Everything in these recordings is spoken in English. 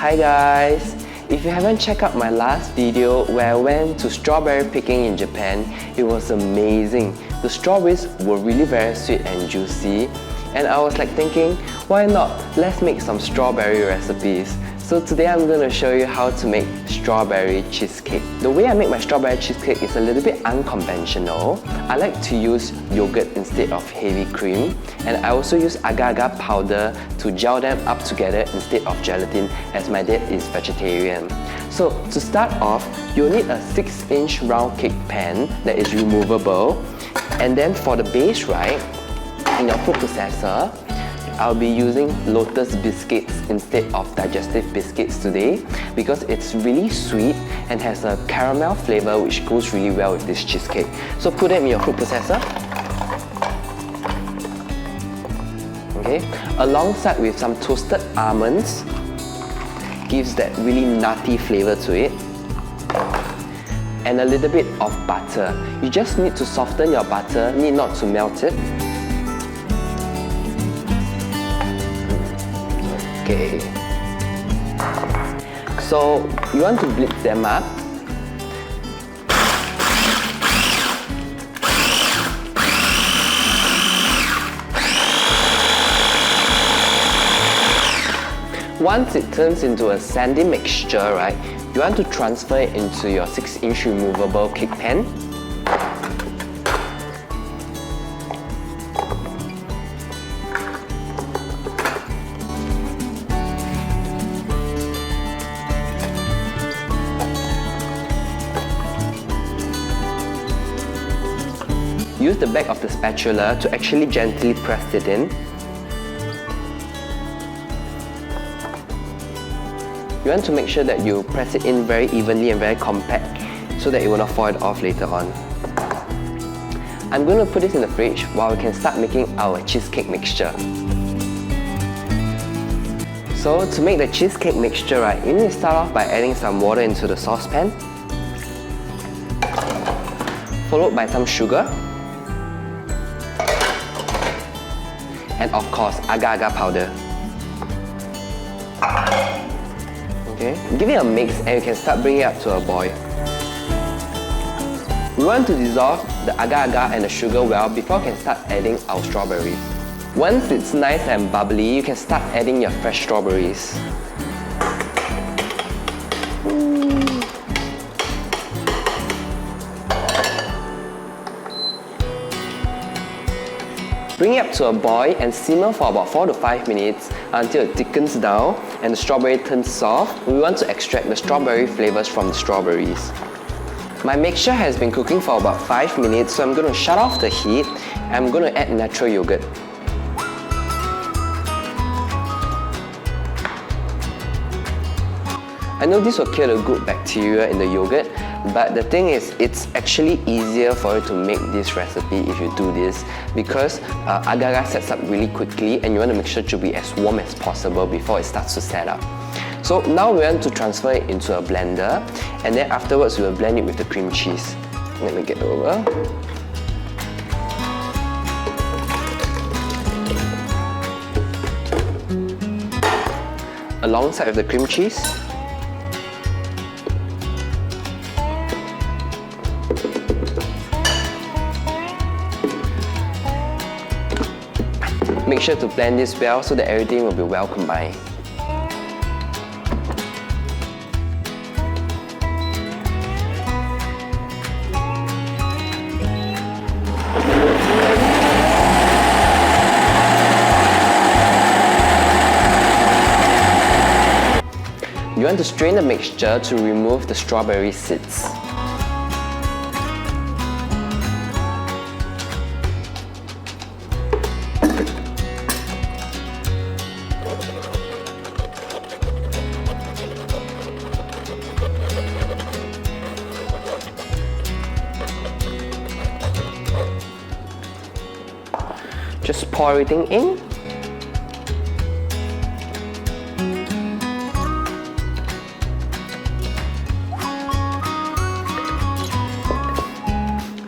Hi guys! If you haven't checked out my last video where I went to strawberry picking in Japan, it was amazing. The strawberries were really very sweet and juicy, and I was like thinking, why not? Let's make some strawberry recipes. So today I'm going to show you how to make strawberry cheesecake. The way I make my strawberry cheesecake is a little bit unconventional. I like to use yogurt instead of heavy cream, and I also use agar-agar powder to gel them up together instead of gelatin, as my dad is vegetarian. So to start off, you'll need a 6-inch round cake pan that is removable, and then for the base, right, in your food processor, I'll be using lotus biscuits instead of digestive biscuits today because it's really sweet and has a caramel flavor which goes really well with this cheesecake. So put it in your food processor. Okay, alongside with some toasted almonds, gives that really nutty flavor to it. And a little bit of butter. You just need to soften your butter, need not to melt it. Okay, so you want to blitz them up. Once it turns into a sandy mixture, right, you want to transfer it into your 6-inch removable cake pan. Use the back of the spatula to actually gently press it in. You want to make sure that you press it in very evenly and very compact so that it will not fall off later on. I'm going to put this in the fridge while we can start making our cheesecake mixture. So to make the cheesecake mixture, right, you need to start off by adding some water into the saucepan, followed by some sugar, and of course, agar-agar powder. Okay, give it a mix and you can start bringing it up to a boil. We want to dissolve the agar-agar and the sugar well before we can start adding our strawberries. Once it's nice and bubbly, you can start adding your fresh strawberries. Bring it up to a boil and simmer for about 4 to 5 minutes until it thickens down and the strawberry turns soft. We want to extract the strawberry flavors from the strawberries. My mixture has been cooking for about 5 minutes, so I'm going to shut off the heat and I'm going to add natural yogurt. I know this will kill the good bacteria in the yogurt, but the thing is, it's actually easier for you to make this recipe if you do this because agar-agar sets up really quickly and you want the mixture to be as warm as possible before it starts to set up. So now we want to transfer it into a blender, and then afterwards we will blend it with the cream cheese. Let me get over. Alongside with the cream cheese, make sure to blend this well so that everything will be well combined. You want to strain the mixture to remove the strawberry seeds. Just pour everything in.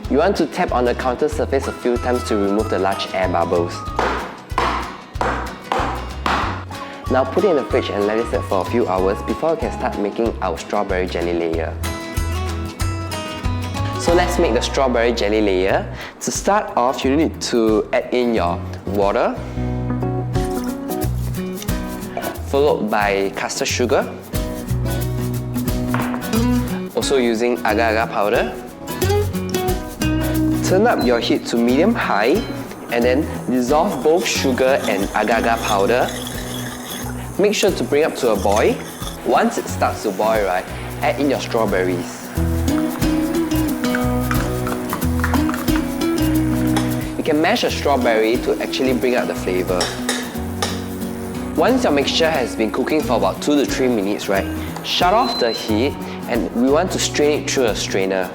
You want to tap on the counter surface a few times to remove the large air bubbles. Now put it in the fridge and let it sit for a few hours before we can start making our strawberry jelly layer. So let's make the strawberry jelly layer. To start off, you need to add in your water, followed by custard sugar, also using agar-agar powder. Turn up your heat to medium-high and then dissolve both sugar and agar-agar powder. Make sure to bring up to a boil. Once it starts to boil, right, add in your strawberries. You can mash a strawberry to actually bring out the flavor. Once your mixture has been cooking for about 2 to 3 minutes, right, shut off the heat and we want to strain it through a strainer.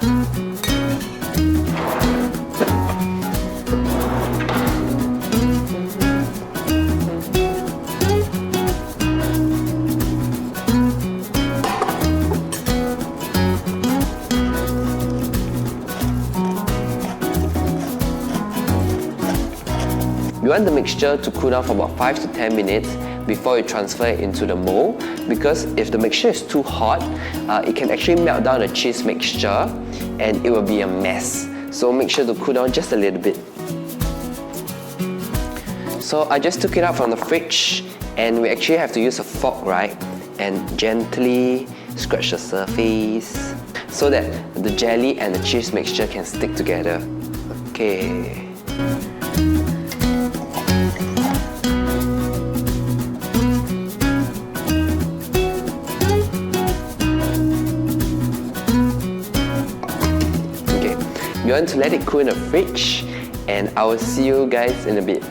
You want the mixture to cool down for about 5 to 10 minutes before you transfer it into the mold, because if the mixture is too hot, it can actually melt down the cheese mixture and it will be a mess. So make sure to cool down just a little bit. So I just took it out from the fridge and we actually have to use a fork, right? And gently scratch the surface so that the jelly and the cheese mixture can stick together. Okay. You want to let it cool in the fridge and I will see you guys in a bit.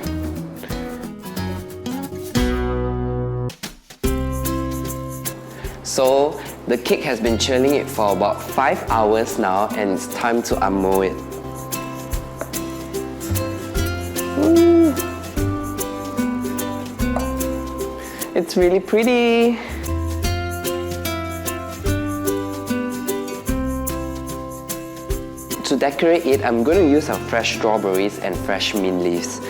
So the cake has been chilling it for about 5 hours now and it's time to unmold it. It's really pretty. To decorate it, I'm going to use some fresh strawberries and fresh mint leaves.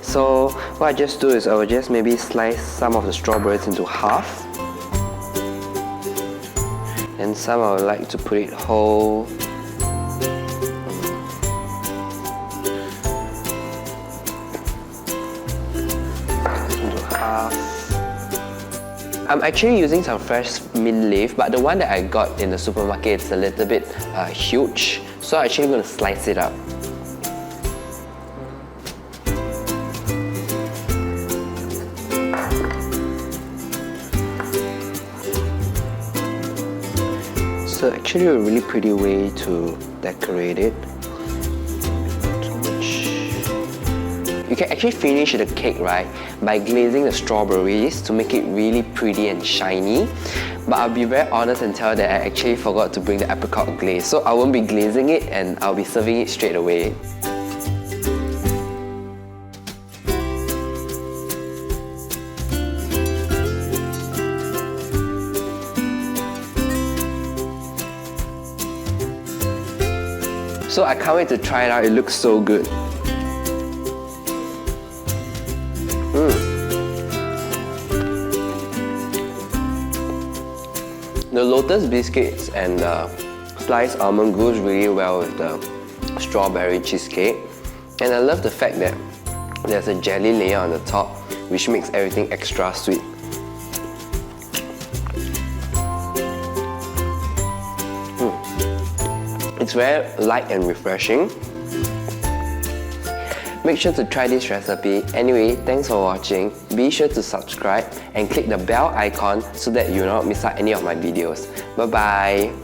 So what I just do is I will just maybe slice some of the strawberries into half. And some I would like to put it whole. Into half. I'm actually using some fresh mint leaf, but the one that I got in the supermarket is a little bit huge. So I'm actually going to slice it up. So actually a really pretty way to decorate it. You can actually finish the cake, right, by glazing the strawberries to make it really pretty and shiny. But I'll be very honest and tell that I actually forgot to bring the apricot glaze, so I won't be glazing it and I'll be serving it straight away. So I can't wait to try it out, it looks so good. The lotus biscuits and the sliced almond goes really well with the strawberry cheesecake. And I love the fact that there's a jelly layer on the top, which makes everything extra sweet. It's very light and refreshing. Make sure to try this recipe. Anyway, thanks for watching. Be sure to subscribe and click the bell icon so that you will not miss out any of my videos. Bye bye!